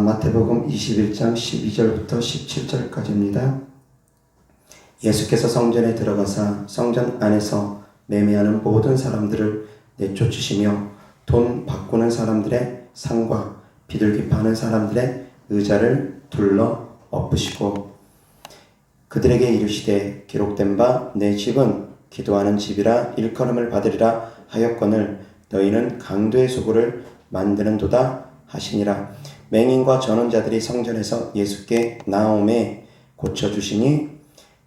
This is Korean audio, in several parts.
마태복음 21장 12절부터 17절까지입니다. 예수께서 성전에 들어가사 성전 안에서 매매하는 모든 사람들을 내쫓으시며 돈 바꾸는 사람들의 상과 비둘기 파는 사람들의 의자를 둘러 엎으시고 그들에게 이르시되 기록된 바 내 집은 기도하는 집이라 일컬음을 받으리라 하였거늘 너희는 강도의 수고를 만드는도다 하시니라. 맹인과 전원자들이 성전에서 예수께 나옴에 고쳐주시니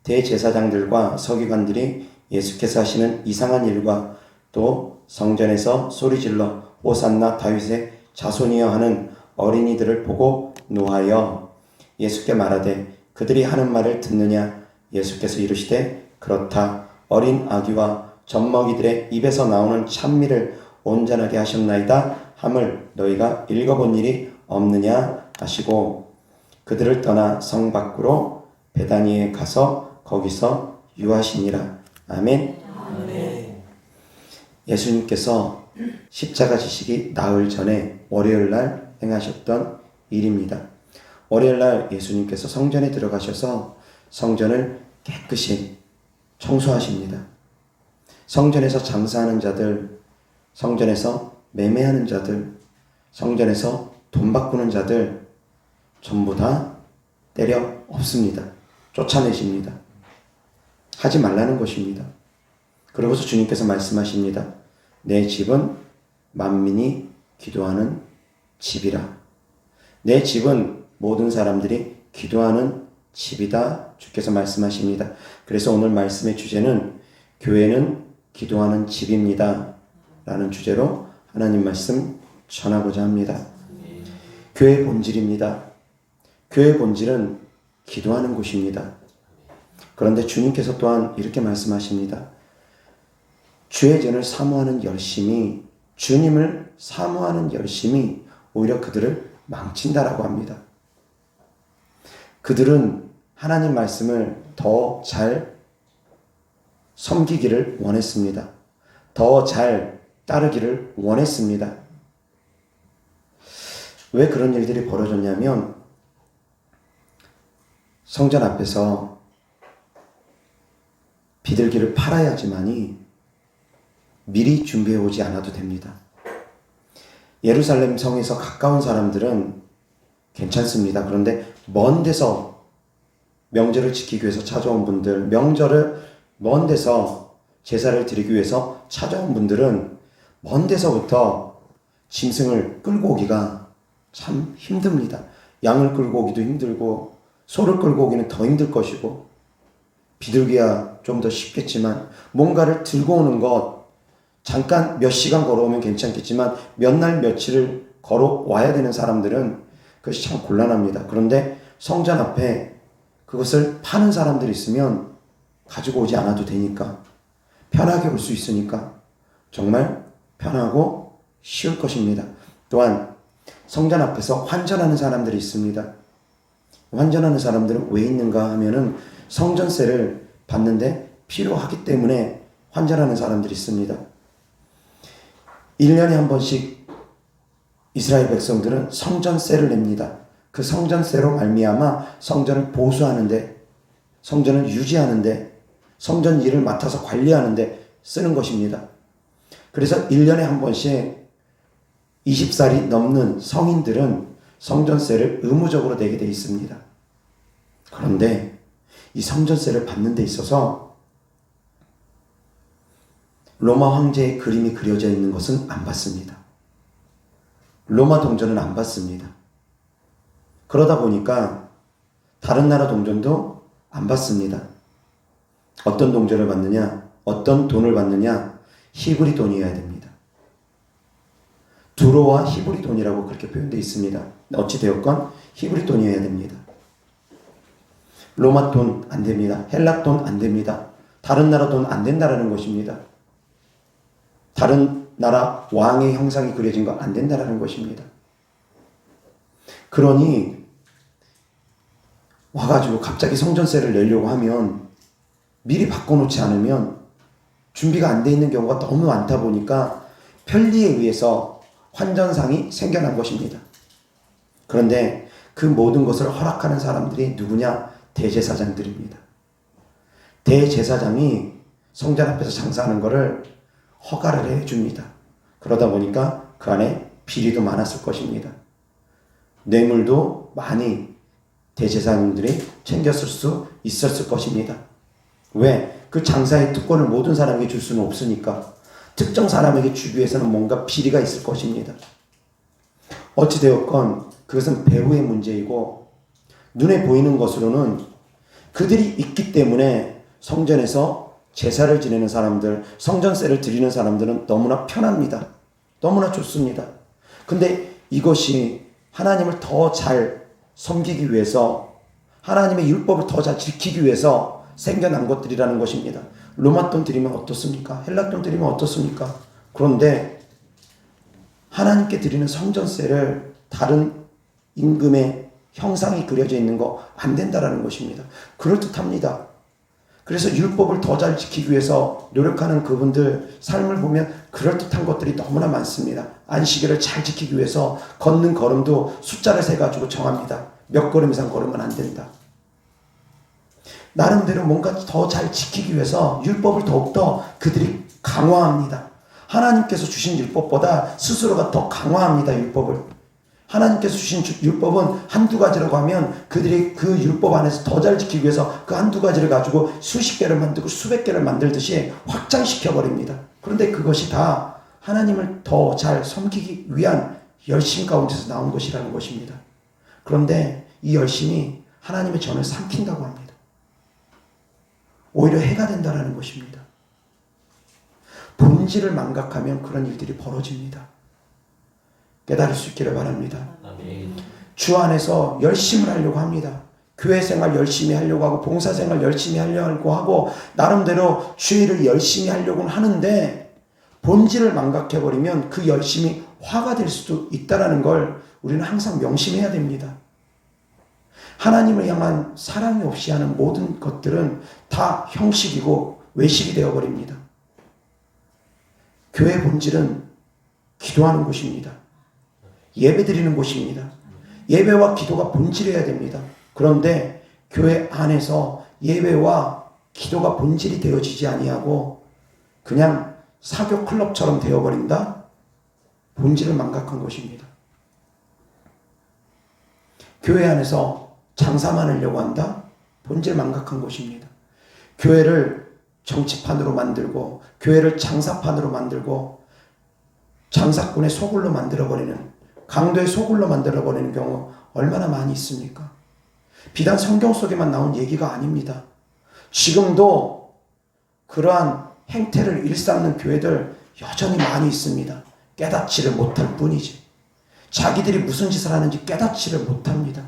대제사장들과 서기관들이 예수께서 하시는 이상한 일과 또 성전에서 소리질러 호산나 다윗의 자손이여 하는 어린이들을 보고 노하여 예수께 말하되 그들이 하는 말을 듣느냐. 예수께서 이르시되 그렇다. 어린 아기와 젖먹이들의 입에서 나오는 찬미를 온전하게 하셨나이다 함을 너희가 읽어본 일이 없느냐 하시고 그들을 떠나 성 밖으로 베다니에 가서 거기서 유하시니라. 아멘. 아멘. 예수님께서 십자가 지시기 나흘 전에 월요일날 행하셨던 일입니다. 월요일날 예수님께서 성전에 들어가셔서 성전을 깨끗이 청소하십니다. 성전에서 장사하는 자들, 성전에서 매매하는 자들, 성전에서 돈 바꾸는 자들 전부 다 때려 엎습니다. 쫓아내십니다. 하지 말라는 것입니다. 그러고서 주님께서 말씀하십니다. 내 집은 만민이 기도하는 집이라. 내 집은 모든 사람들이 기도하는 집이다. 주께서 말씀하십니다. 그래서 오늘 말씀의 주제는 교회는 기도하는 집입니다. 라는 주제로 하나님 말씀 전하고자 합니다. 교회의 본질입니다. 교회의 본질은 기도하는 곳입니다. 그런데 주님께서 또한 이렇게 말씀하십니다. 주의 전을 사모하는 열심이, 주님을 사모하는 열심이 오히려 그들을 망친다라고 합니다. 그들은 하나님 말씀을 더 잘 섬기기를 원했습니다. 더 잘 따르기를 원했습니다. 왜 그런 일들이 벌어졌냐면 성전 앞에서 비둘기를 팔아야지만이 미리 준비해 오지 않아도 됩니다. 예루살렘 성에서 가까운 사람들은 괜찮습니다. 그런데 먼 데서 명절을 지키기 위해서 찾아온 분들, 명절을 먼 데서 제사를 드리기 위해서 찾아온 분들은 먼 데서부터 짐승을 끌고 오기가 참 힘듭니다. 양을 끌고 오기도 힘들고 소를 끌고 오기는 더 힘들 것이고 비둘기야 좀 더 쉽겠지만 뭔가를 들고 오는 것 잠깐 몇 시간 걸어오면 괜찮겠지만 몇 날 며칠을 걸어와야 되는 사람들은 그것이 참 곤란합니다. 그런데 성전 앞에 그것을 파는 사람들이 있으면 가지고 오지 않아도 되니까 편하게 올 수 있으니까 정말 편하고 쉬울 것입니다. 또한 성전 앞에서 환전하는 사람들이 있습니다. 환전하는 사람들은 왜 있는가 하면은 성전세를 받는데 필요하기 때문에 환전하는 사람들이 있습니다. 1년에 한 번씩 이스라엘 백성들은 성전세를 냅니다. 그 성전세로 말미암아 성전을 보수하는데, 성전을 유지하는데, 성전 일을 맡아서 관리하는데 쓰는 것입니다. 그래서 1년에 한 번씩 20살이 넘는 성인들은 성전세를 의무적으로 내게 되어 있습니다. 그런데 이 성전세를 받는 데 있어서 로마 황제의 그림이 그려져 있는 것은 안 받습니다. 로마 동전은 안 받습니다. 그러다 보니까 다른 나라 동전도 안 받습니다. 어떤 동전을 받느냐? 어떤 돈을 받느냐? 히브리 돈이어야 됩니다. 두로와 히브리 돈이라고 그렇게 표현되어 있습니다. 어찌되었건 히브리 돈이어야 됩니다. 로마 돈 안 됩니다. 헬라 돈 안 됩니다. 다른 나라 돈 안 된다라는 것입니다. 다른 나라 왕의 형상이 그려진 거 안 된다라는 것입니다. 그러니 와가지고 갑자기 성전세를 내려고 하면 미리 바꿔놓지 않으면 준비가 안 돼 있는 경우가 너무 많다 보니까 편리에 의해서 환전상이 생겨난 것입니다. 그런데 그 모든 것을 허락하는 사람들이 누구냐? 대제사장들입니다. 대제사장이 성전 앞에서 장사하는 것을 허가를 해줍니다. 그러다 보니까 그 안에 비리도 많았을 것입니다. 뇌물도 많이 대제사장들이 챙겼을 수 있었을 것입니다. 왜? 그 장사의 특권을 모든 사람에게 줄 수는 없으니까 특정 사람에게 주기 위해서는 뭔가 비리가 있을 것입니다. 어찌되었건 그것은 배후의 문제이고 눈에 보이는 것으로는 그들이 있기 때문에 성전에서 제사를 지내는 사람들, 성전세를 드리는 사람들은 너무나 편합니다. 너무나 좋습니다. 근데 이것이 하나님을 더 잘 섬기기 위해서, 하나님의 율법을 더 잘 지키기 위해서 생겨난 것들이라는 것입니다. 로마 돈 드리면 어떻습니까? 헬라 돈 드리면 어떻습니까? 그런데 하나님께 드리는 성전세를 다른 임금의 형상이 그려져 있는 거 안 된다라는 것입니다. 그럴듯합니다. 그래서 율법을 더 잘 지키기 위해서 노력하는 그분들 삶을 보면 그럴듯한 것들이 너무나 많습니다. 안식일을 잘 지키기 위해서 걷는 걸음도 숫자를 세가지고 정합니다. 몇 걸음 이상 걸으면 안 된다. 나름대로 뭔가 더 잘 지키기 위해서 율법을 더욱더 그들이 강화합니다. 하나님께서 주신 율법보다 스스로가 더 강화합니다. 율법을. 하나님께서 주신 율법은 한두 가지라고 하면 그들이 그 율법 안에서 더 잘 지키기 위해서 그 한두 가지를 가지고 수십 개를 만들고 수백 개를 만들듯이 확장시켜 버립니다. 그런데 그것이 다 하나님을 더 잘 섬기기 위한 열심 가운데서 나온 것이라는 것입니다. 그런데 이 열심이 하나님의 전을 삼킨다고 합니다. 오히려 해가 된다는 것입니다. 본질을 망각하면 그런 일들이 벌어집니다. 깨달을 수 있기를 바랍니다. 주 안에서 열심을 하려고 합니다. 교회 생활 열심히 하려고 하고 봉사 생활 열심히 하려고 하고 나름대로 주의를 열심히 하려고는 하는데 본질을 망각해버리면 그 열심이 화가 될 수도 있다는 걸 우리는 항상 명심해야 됩니다. 하나님을 향한 사랑이 없이 하는 모든 것들은 다 형식이고 외식이 되어버립니다. 교회 본질은 기도하는 곳입니다. 예배드리는 곳입니다. 예배와 기도가 본질이어야 됩니다. 그런데 교회 안에서 예배와 기도가 본질이 되어지지 아니하고 그냥 사교 클럽처럼 되어버린다? 본질을 망각한 것입니다. 교회 안에서 장사만 하려고 한다? 본질 망각한 것입니다. 교회를 정치판으로 만들고 교회를 장사판으로 만들고 장사꾼의 소굴로 만들어버리는 강도의 소굴로 만들어버리는 경우 얼마나 많이 있습니까? 비단 성경 속에만 나온 얘기가 아닙니다. 지금도 그러한 행태를 일삼는 교회들 여전히 많이 있습니다. 깨닫지를 못할 뿐이지. 자기들이 무슨 짓을 하는지 깨닫지를 못합니다.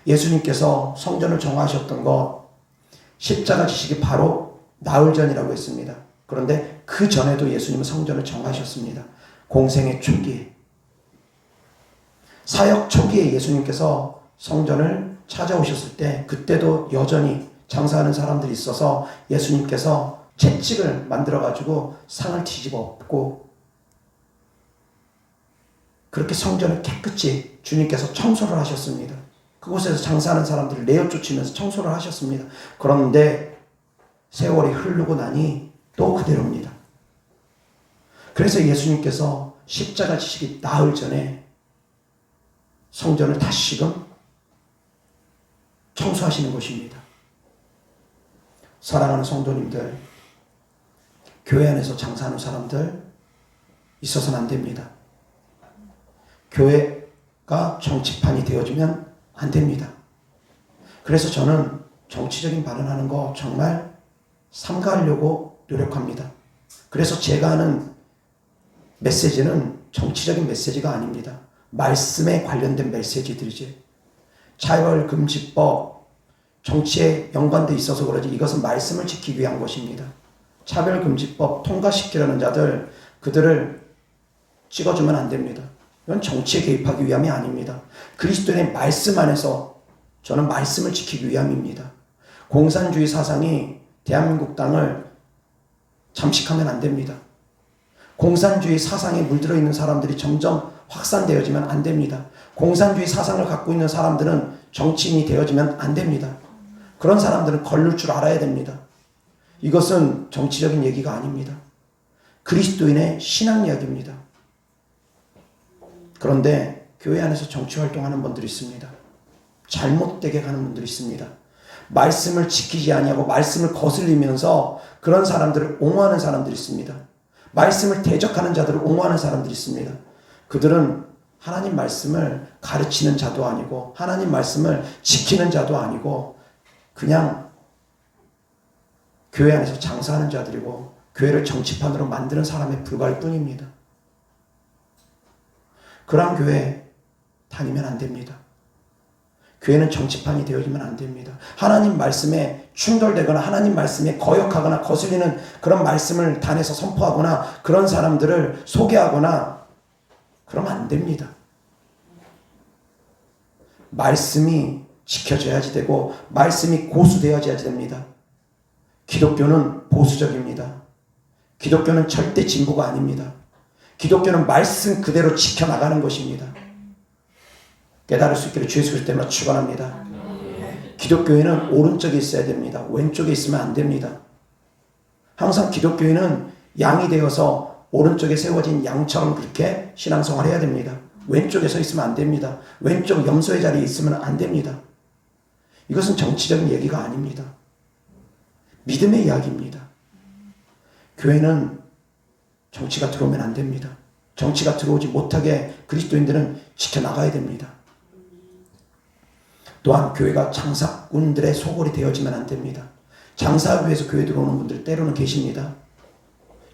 예수님께서 성전을 정하셨던 것 십자가 지식이 바로 나흘 전이라고 했습니다. 그런데 그 전에도 예수님은 성전을 정하셨습니다. 공생의 초기에. 사역 초기에 예수님께서 성전을 찾아오셨을 때 그때도 여전히 장사하는 사람들이 있어서 예수님께서 채찍을 만들어가지고 상을 뒤집어 엎고 그렇게 성전을 깨끗이 주님께서 청소를 하셨습니다. 그곳에서 장사하는 사람들을 내어 쫓으면서 청소를 하셨습니다. 그런데 세월이 흐르고 나니 또 그대로입니다. 그래서 예수님께서 십자가 지시기 나흘 전에 성전을 다시금 청소하시는 것입니다. 사랑하는 성도님들, 교회 안에서 장사하는 사람들 있어서는 안 됩니다. 교회가 정치판이 되어주면 안 됩니다. 그래서 저는 정치적인 발언하는 거 정말 삼가하려고 노력합니다. 그래서 제가 하는 메시지는 정치적인 메시지가 아닙니다. 말씀에 관련된 메시지들이지. 차별금지법, 정치에 연관돼 있어서 그러지 이것은 말씀을 지키기 위한 것입니다. 차별금지법 통과시키려는 자들, 그들을 찍어주면 안 됩니다. 이건 정치에 개입하기 위함이 아닙니다. 그리스도의 말씀 안에서 저는 말씀을 지키기 위함입니다. 공산주의 사상이 대한민국 땅을 잠식하면 안 됩니다. 공산주의 사상에 물들어 있는 사람들이 점점 확산되어지면 안 됩니다. 공산주의 사상을 갖고 있는 사람들은 정치인이 되어지면 안 됩니다. 그런 사람들은 거를 줄 알아야 됩니다. 이것은 정치적인 얘기가 아닙니다. 그리스도인의 신앙 이야기입니다. 그런데 교회 안에서 정치 활동하는 분들이 있습니다. 잘못되게 가는 분들이 있습니다. 말씀을 지키지 아니하고 말씀을 거슬리면서 그런 사람들을 옹호하는 사람들이 있습니다. 말씀을 대적하는 자들을 옹호하는 사람들이 있습니다. 그들은 하나님 말씀을 가르치는 자도 아니고 하나님 말씀을 지키는 자도 아니고 그냥 교회 안에서 장사하는 자들이고 교회를 정치판으로 만드는 사람에 불과할 뿐입니다. 그런 교회 다니면 안 됩니다. 교회는 정치판이 되어지면 안 됩니다. 하나님 말씀에 충돌되거나 하나님 말씀에 거역하거나 거슬리는 그런 말씀을 단에서 선포하거나 그런 사람들을 소개하거나 그러면 안 됩니다. 말씀이 지켜져야지 되고 말씀이 고수되어야지 됩니다. 기독교는 보수적입니다. 기독교는 절대 진보가 아닙니다. 기독교는 말씀 그대로 지켜나가는 것입니다. 깨달을 수 있기를 주 예수 그리스도 때문에 축원합니다. 기독교회는 오른쪽에 있어야 됩니다. 왼쪽에 있으면 안 됩니다. 항상 기독교회는 양이 되어서 오른쪽에 세워진 양처럼 그렇게 신앙생활을 해야 됩니다. 왼쪽에 서 있으면 안 됩니다. 왼쪽 염소의 자리에 있으면 안 됩니다. 이것은 정치적인 얘기가 아닙니다. 믿음의 이야기입니다. 교회는 정치가 들어오면 안 됩니다. 정치가 들어오지 못하게 그리스도인들은 지켜나가야 됩니다. 또한 교회가 장사꾼들의 소굴이 되어지면 안 됩니다. 장사하기 위해서 교회 들어오는 분들 때로는 계십니다.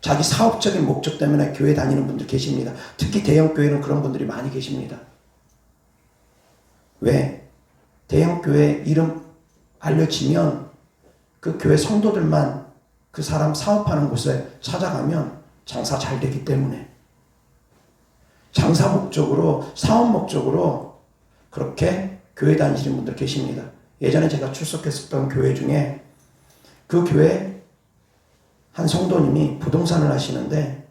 자기 사업적인 목적 때문에 교회 다니는 분들 계십니다. 특히 대형교회는 그런 분들이 많이 계십니다. 왜? 대형교회 이름 알려지면 그 교회 성도들만 그 사람 사업하는 곳에 찾아가면 장사 잘 되기 때문에 장사 목적으로 사업 목적으로 그렇게 교회 다니시는 분들 계십니다. 예전에 제가 출석했었던 교회 중에 그 교회 한 성도님이 부동산을 하시는데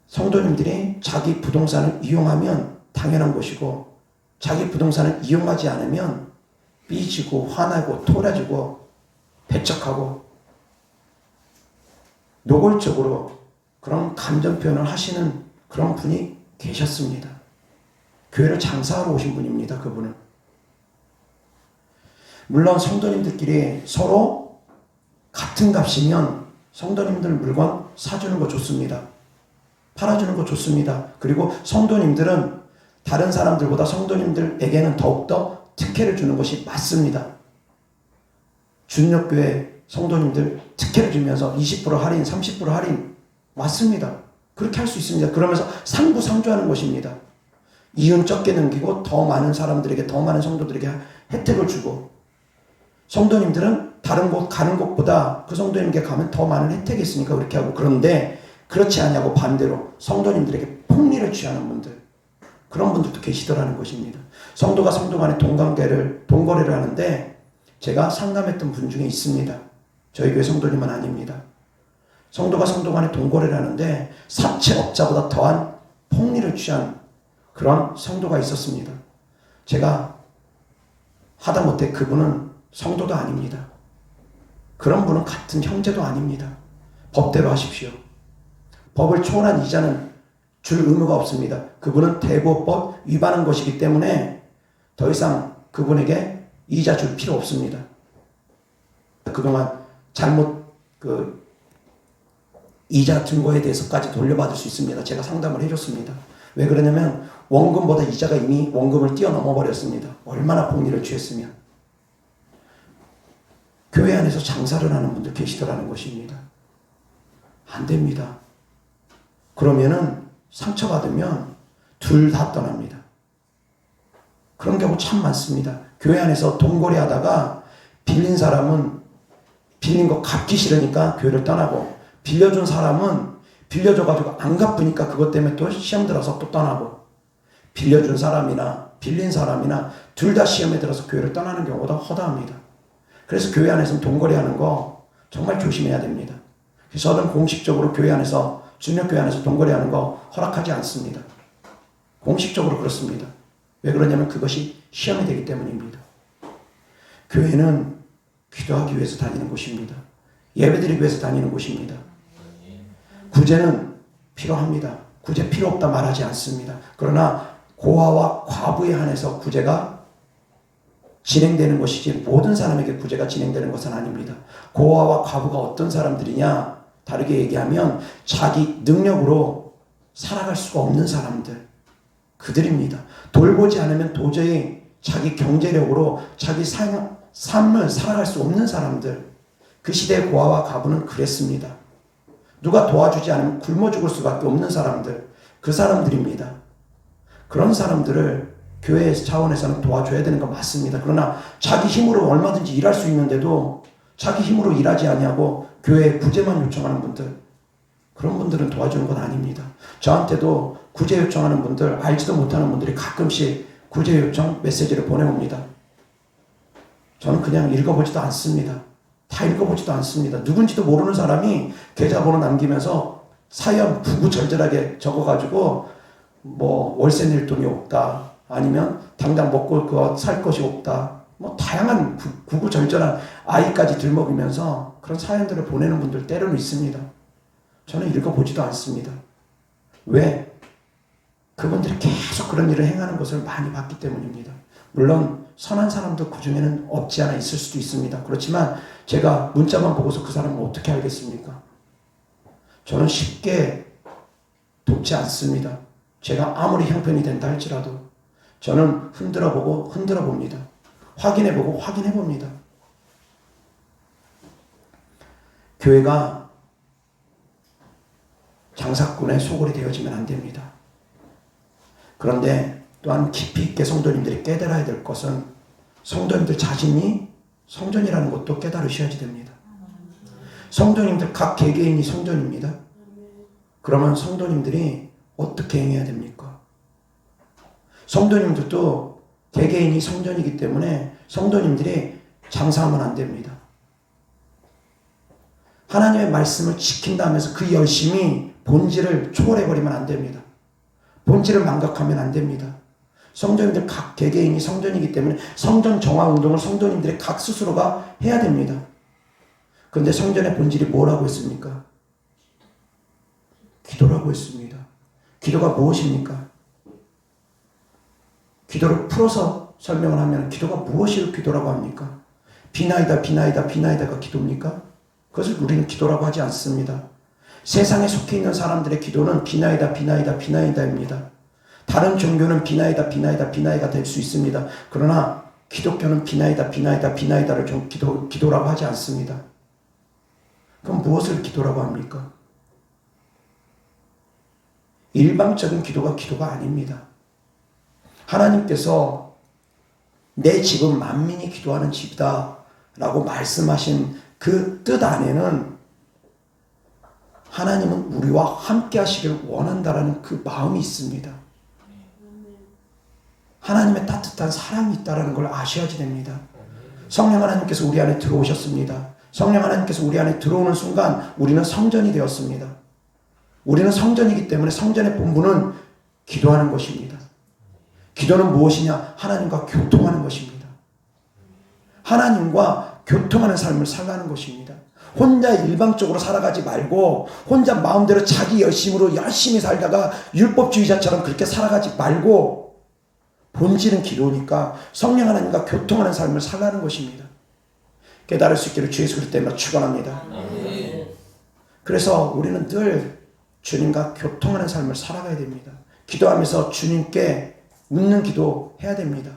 성도님들이 자기 부동산을 이용하면 당연한 것이고 자기 부동산을 이용하지 않으면 삐지고 화나고 토라지고 배척하고 노골적으로 그런 감정 표현을 하시는 그런 분이 계셨습니다. 교회를 장사하러 오신 분입니다. 그분은. 물론 성도님들끼리 서로 같은 값이면 성도님들 물건 사주는 거 좋습니다. 팔아주는 거 좋습니다. 그리고 성도님들은 다른 사람들보다 성도님들에게는 더욱더 특혜를 주는 것이 맞습니다. 주님역교회 성도님들 특혜를 주면서 20% 할인, 30% 할인 맞습니다. 그렇게 할 수 있습니다. 그러면서 상부상조하는 것입니다. 이윤 적게 넘기고 더 많은 사람들에게 더 많은 성도들에게 혜택을 주고 성도님들은 다른 곳 가는 곳보다 그 성도님께 가면 더 많은 혜택이 있으니까 그렇게 하고 그런데 그렇지 않냐고 반대로 성도님들에게 폭리를 취하는 분들 그런 분들도 계시더라는 것입니다. 성도가 성도 간의 돈거래를 하는데 제가 상담했던 분 중에 있습니다. 저희 교회 성도님은 아닙니다. 성도가 성도 간의 돈거래를 하는데 사채업자보다 더한 폭리를 취한 그런 성도가 있었습니다. 제가 하다못해 그분은 성도도 아닙니다. 그런 분은 같은 형제도 아닙니다. 법대로 하십시오. 법을 초월한 이자는 줄 의무가 없습니다. 그분은 대고법 위반한 것이기 때문에 더 이상 그분에게 이자 줄 필요 없습니다. 그동안 잘못 이자 준 거에 대해서까지 돌려받을 수 있습니다. 제가 상담을 해줬습니다. 왜 그러냐면 원금보다 이자가 이미 원금을 뛰어넘어 버렸습니다. 얼마나 폭리를 취했으면. 교회 안에서 장사를 하는 분들 계시더라는 것입니다. 안 됩니다. 그러면은 상처받으면 둘 다 떠납니다. 그런 경우 참 많습니다. 교회 안에서 돈거래 하다가 빌린 사람은 빌린 거 갚기 싫으니까 교회를 떠나고 빌려준 사람은 빌려줘가지고 안 갚으니까 그것 때문에 또 시험 들어서 또 떠나고 빌려준 사람이나 빌린 사람이나 둘 다 시험에 들어서 교회를 떠나는 경우가 허다합니다. 그래서 교회 안에서는 돈거래하는 거 정말 조심해야 됩니다. 그래서 저는 공식적으로 교회 안에서 주님교회 안에서 동거래하는 거 허락하지 않습니다. 공식적으로 그렇습니다. 왜 그러냐면 그것이 시험이 되기 때문입니다. 교회는 기도하기 위해서 다니는 곳입니다. 예배드리기 위해서 다니는 곳입니다. 구제는 필요합니다. 구제 필요 없다 말하지 않습니다. 그러나 고아와 과부에 한해서 구제가 진행되는 것이지 모든 사람에게 구제가 진행되는 것은 아닙니다. 고아와 과부가 어떤 사람들이냐? 다르게 얘기하면 자기 능력으로 살아갈 수가 없는 사람들, 그들입니다. 돌보지 않으면 도저히 자기 경제력으로 자기 삶을 살아갈 수 없는 사람들. 그 시대의 고아와 과부는 그랬습니다. 누가 도와주지 않으면 굶어 죽을 수밖에 없는 사람들, 그 사람들입니다. 그런 사람들을 교회 차원에서는 도와줘야 되는 거 맞습니다. 그러나 자기 힘으로 얼마든지 일할 수 있는데도 자기 힘으로 일하지 아니하고 교회에 구제만 요청하는 분들, 그런 분들은 도와주는 건 아닙니다. 저한테도 구제 요청하는 분들, 알지도 못하는 분들이 가끔씩 구제 요청 메시지를 보내옵니다. 저는 그냥 읽어보지도 않습니다. 다 읽어보지도 않습니다. 누군지도 모르는 사람이 계좌번호 남기면서 사연 구구절절하게 적어가지고 뭐 월세 낼 돈이 없다, 아니면 당장 먹고 그거 살 것이 없다, 뭐 다양한 구구절절한 아이까지 들먹이면서 그런 사연들을 보내는 분들 때로는 있습니다. 저는 읽어보지도 않습니다. 왜? 그분들이 계속 그런 일을 행하는 것을 많이 봤기 때문입니다. 물론 선한 사람도 그 중에는 없지 않아 있을 수도 있습니다. 그렇지만 제가 문자만 보고서 그 사람을 어떻게 알겠습니까? 저는 쉽게 돕지 않습니다. 제가 아무리 형편이 된다 할지라도 저는 흔들어보고 흔들어봅니다. 확인해보고 확인해봅니다. 교회가 장사꾼의 소굴이 되어지면 안 됩니다. 그런데 또한 깊이 있게 성도님들이 깨달아야 될 것은 성도님들 자신이 성전이라는 것도 깨달으셔야지 됩니다. 성도님들 각 개개인이 성전입니다. 그러면 성도님들이 어떻게 행해야 됩니까? 성도님들도 개개인이 성전이기 때문에 성도님들이 장사하면 안 됩니다. 하나님의 말씀을 지킨다 하면서 그 열심이 본질을 초월해버리면 안 됩니다. 본질을 망각하면 안 됩니다. 성도님들 각 개개인이 성전이기 때문에 성전 정화 운동을 성도님들이 각 스스로가 해야 됩니다. 그런데 성전의 본질이 뭐라고 했습니까? 기도라고 했습니다. 기도가 무엇입니까? 기도를 풀어서 설명을 하면 기도가 무엇을 기도라고 합니까? 비나이다 비나이다 비나이다가 기도입니까? 그것을 우리는 기도라고 하지 않습니다. 세상에 속해 있는 사람들의 기도는 비나이다 비나이다 비나이다입니다. 다른 종교는 비나이다 비나이다 비나이가 될 수 있습니다. 그러나 기독교는 비나이다 비나이다 비나이다를 좀 기도라고 하지 않습니다. 그럼 무엇을 기도라고 합니까? 일방적인 기도가 아닙니다. 하나님께서 내 집은 만민이 기도하는 집이다 라고 말씀하신 그 뜻 안에는 하나님은 우리와 함께 하시길 원한다라는 그 마음이 있습니다. 하나님의 따뜻한 사랑이 있다는 걸 아셔야지 됩니다. 성령 하나님께서 우리 안에 들어오셨습니다. 성령 하나님께서 우리 안에 들어오는 순간 우리는 성전이 되었습니다. 우리는 성전이기 때문에 성전의 본분은 기도하는 것입니다. 기도는 무엇이냐? 하나님과 교통하는 것입니다. 하나님과 교통하는 삶을 살아가는 것입니다. 혼자 일방적으로 살아가지 말고 혼자 마음대로 자기 열심으로 열심히 살다가 율법주의자처럼 그렇게 살아가지 말고 본질은 기도니까 성령 하나님과 교통하는 삶을 살아가는 것입니다. 깨달을 수 있기를 주 예수 그리스도 때문에 축원합니다. 그래서 우리는 늘 주님과 교통하는 삶을 살아가야 됩니다. 기도하면서 주님께 묻는 기도 해야 됩니다.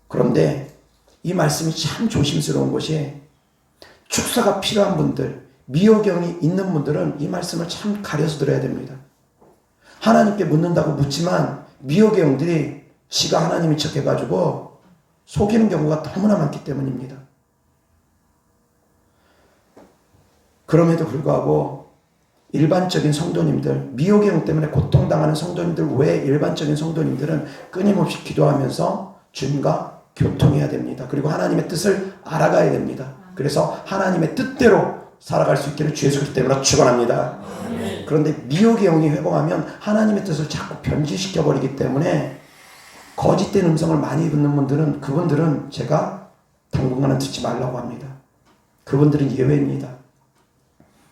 그런데 이 말씀이 참 조심스러운 것이 축사가 필요한 분들, 미호경이 있는 분들은 이 말씀을 참 가려서 들어야 됩니다. 하나님께 묻는다고 묻지만 미호경들이 지가 하나님인 척 해가지고 속이는 경우가 너무나 많기 때문입니다. 그럼에도 불구하고 일반적인 성도님들, 미호경 때문에 고통당하는 성도님들 외에 일반적인 성도님들은 끊임없이 기도하면서 주님과 교통해야 됩니다. 그리고 하나님의 뜻을 알아가야 됩니다. 그래서 하나님의 뜻대로 살아갈 수 있기를 주 예수 그리스도 때문에 축원합니다. 그런데 미혹의 영이 회복하면 하나님의 뜻을 자꾸 변질시켜 버리기 때문에 거짓된 음성을 많이 듣는 분들은 그분들은 제가 당분간은 듣지 말라고 합니다. 그분들은 예외입니다.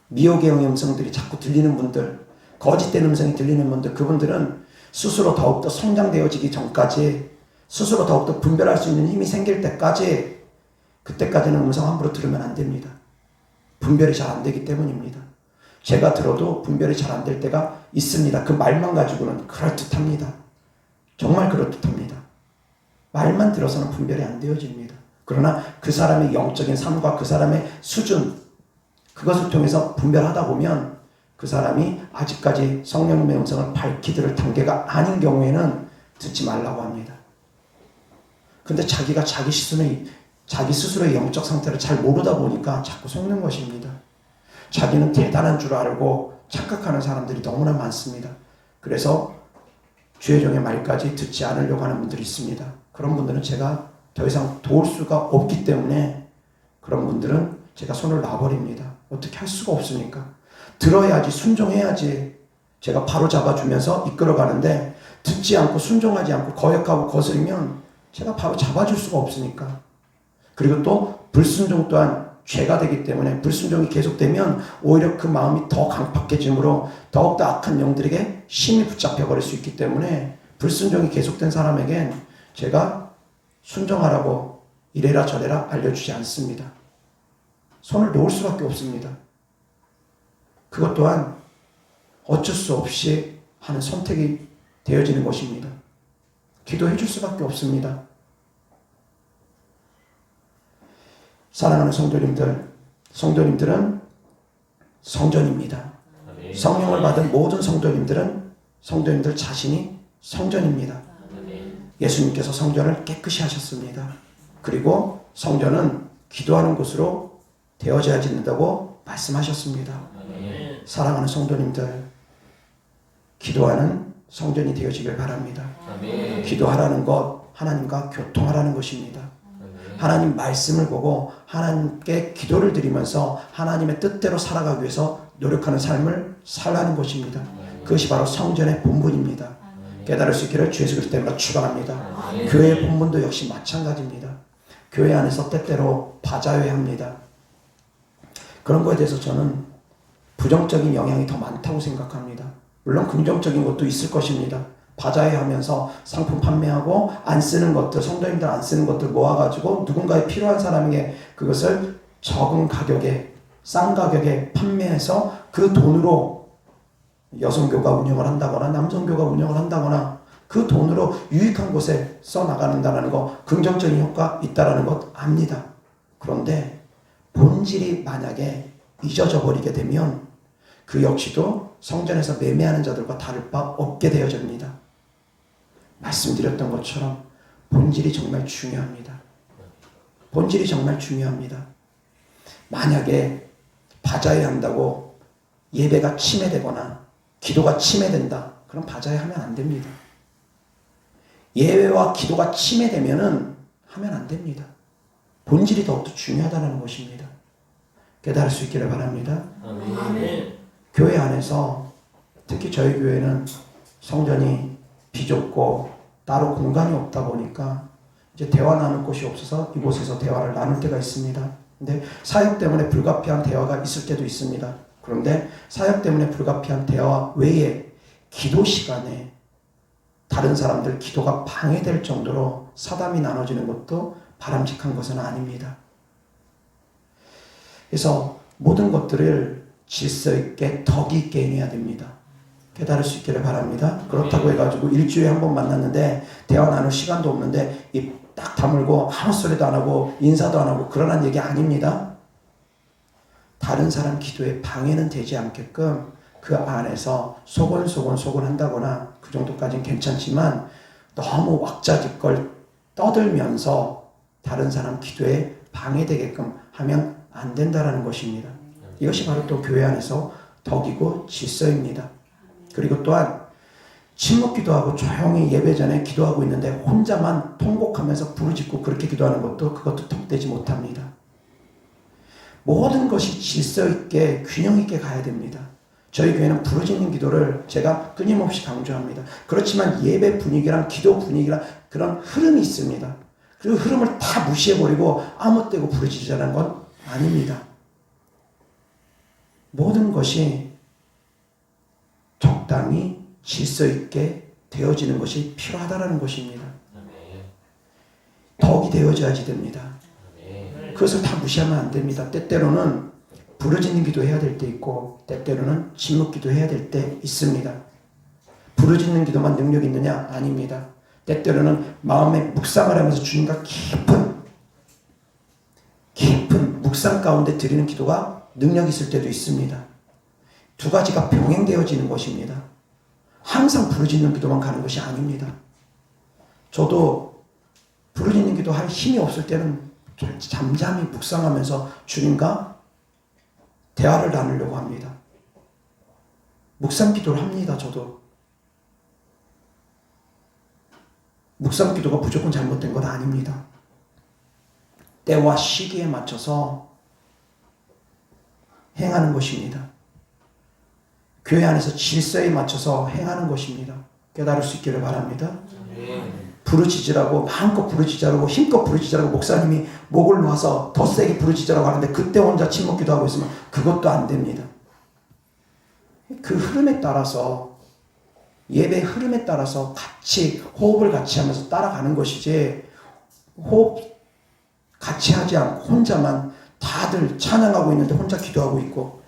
미혹의 영의 음성들이 자꾸 들리는 분들, 거짓된 음성이 들리는 분들, 그분들은 스스로 더욱더 성장되어지기 전까지, 스스로 더욱더 분별할 수 있는 힘이 생길 때까지, 그때까지는 음성 함부로 들으면 안 됩니다. 분별이 잘 안 되기 때문입니다. 제가 들어도 분별이 잘 안 될 때가 있습니다. 그 말만 가지고는 그럴듯합니다. 정말 그럴듯합니다. 말만 들어서는 분별이 안 되어집니다. 그러나 그 사람의 영적인 삶과 그 사람의 수준, 그것을 통해서 분별하다 보면 그 사람이 아직까지 성령님의 음성을 밝히 들을 단계가 아닌 경우에는 듣지 말라고 합니다. 근데 자기가 자기 스스로의 영적 상태를 잘 모르다 보니까 자꾸 속는 것입니다. 자기는 대단한 줄 알고 착각하는 사람들이 너무나 많습니다. 그래서 주의 종의 말까지 듣지 않으려고 하는 분들이 있습니다. 그런 분들은 제가 더 이상 도울 수가 없기 때문에 그런 분들은 제가 손을 놔버립니다. 어떻게 할 수가 없으니까. 들어야지, 순종해야지. 제가 바로 잡아주면서 이끌어가는데 듣지 않고 순종하지 않고 거역하고 거스르면 제가 바로 잡아줄 수가 없으니까. 그리고 또 불순종 또한 죄가 되기 때문에 불순종이 계속되면 오히려 그 마음이 더 강팍해지므로 더욱더 악한 영들에게 심히 붙잡혀버릴 수 있기 때문에 불순종이 계속된 사람에겐 제가 순종하라고 이래라 저래라 알려주지 않습니다. 손을 놓을 수밖에 없습니다. 그것 또한 어쩔 수 없이 하는 선택이 되어지는 것입니다. 기도해 줄 수밖에 없습니다. 사랑하는 성도님들은 성전입니다. 성령을 받은 모든 성도님들 자신이 성전입니다. 예수님께서 성전을 깨끗이 하셨습니다. 그리고 성전은 기도하는 곳으로 되어져야 짓는다고 말씀하셨습니다. 사랑하는 성도님들, 기도하는 성전이 되어지길 바랍니다. 기도하라는 것, 하나님과 교통하라는 것입니다. 하나님 말씀을 보고 하나님께 기도를 드리면서 하나님의 뜻대로 살아가기 위해서 노력하는 삶을 살라는 것입니다. 그것이 바로 성전의 본분입니다. 깨달을 수 있기를 주 예수 그리스도 때문에 축원합니다. 교회의 본분도 역시 마찬가지입니다. 교회 안에서 때때로 바자회 합니다. 그런 거에 대해서 저는 부정적인 영향이 더 많다고 생각합니다. 물론 긍정적인 것도 있을 것입니다. 바자회 하면서 상품 판매하고 안 쓰는 것들, 성도님들 안 쓰는 것들 모아가지고 누군가에 필요한 사람에게 그것을 적은 가격에, 싼 가격에 판매해서 그 돈으로 여성교가 운영을 한다거나 남성교가 운영을 한다거나 그 돈으로 유익한 곳에 써나가는다는 거, 긍정적인 효과 있다는 것 압니다. 그런데 본질이 만약에 잊어져 버리게 되면 그 역시도 성전에서 매매하는 자들과 다를 바 없게 되어집니다. 말씀드렸던 것처럼 본질이 정말 중요합니다. 본질이 정말 중요합니다. 만약에 바자회 한다고 예배가 침해되거나 기도가 침해된다. 그럼 바자회 하면 안 됩니다. 예배와 기도가 침해되면은 하면 안 됩니다. 본질이 더욱더 중요하다는 것입니다. 깨달을 수 있기를 바랍니다. 아멘. 교회 안에서 특히 저희 교회는 성전이 비좁고 따로 공간이 없다 보니까 이제 대화 나눌 곳이 없어서 이곳에서 대화를 나눌 때가 있습니다. 근데 사역 때문에 불가피한 대화가 있을 때도 있습니다. 그런데 사역 때문에 불가피한 대화 외에 기도 시간에 다른 사람들 기도가 방해될 정도로 사담이 나눠지는 것도 바람직한 것은 아닙니다. 그래서 모든 것들을 질서 있게 덕이 있게 해야 됩니다. 깨달을 수 있기를 바랍니다. 그렇다고 해가지고 일주일에 한 번 만났는데 대화 나눌 시간도 없는데 입 딱 다물고 아무 소리도 안 하고 인사도 안 하고 그러란 얘기 아닙니다. 다른 사람 기도에 방해는 되지 않게끔 그 안에서 소곤소곤 한다거나 그 정도까지는 괜찮지만 너무 왁자지껄 떠들면서 다른 사람 기도에 방해되게끔 하면 안 된다라는 것입니다. 이것이 바로 또 교회 안에서 덕이고 질서입니다. 그리고 또한 침묵 기도하고 조용히 예배 전에 기도하고 있는데 혼자만 통곡하면서 부르짖고 그렇게 기도하는 것도 그것도 덕되지 못합니다. 모든 것이 질서 있게 균형 있게 가야 됩니다. 저희 교회는 부르짖는 기도를 제가 끊임없이 강조합니다. 그렇지만 예배 분위기랑 기도 분위기랑 그런 흐름이 있습니다. 그 흐름을 다 무시해버리고 아무 때고 부르짖으라는 건 아닙니다. 모든 것이 적당히 질서 있게 되어지는 것이 필요하다는 것입니다. 덕이 되어져야지 됩니다. 그것을 다 무시하면 안 됩니다. 때때로는 부르짖는 기도 해야 될 때 있고 때때로는 침묵 기도 해야 될 때 있습니다. 부르짖는 기도만 능력 있느냐? 아닙니다. 때때로는 마음에 묵상을 하면서 주님과 깊은 묵상 가운데 드리는 기도가 능력 있을 때도 있습니다. 두 가지가 병행되어지는 것입니다. 항상 부르짖는 기도만 가는 것이 아닙니다. 저도 부르짖는 기도 할 힘이 없을 때는 잠잠히 묵상하면서 주님과 대화를 나누려고 합니다. 묵상 기도를 합니다. 저도. 묵상 기도가 무조건 잘못된 건 아닙니다. 때와 시기에 맞춰서 행하는 것입니다. 교회 안에서 질서에 맞춰서 행하는 것입니다. 깨달을 수 있기를 바랍니다. 부르짖으라고 마음껏 부르짖으라고 힘껏 부르짖으라고 목사님이 목을 놓아서 더 세게 부르짖으라고 하는데 그때 혼자 침묵 기도하고 있으면 그것도 안 됩니다. 그 흐름에 따라서 예배 흐름에 따라서 같이 호흡을 같이 하면서 따라가는 것이지 호흡 같이 하지 않고 혼자만 다들 찬양하고 있는데 혼자 기도하고 있고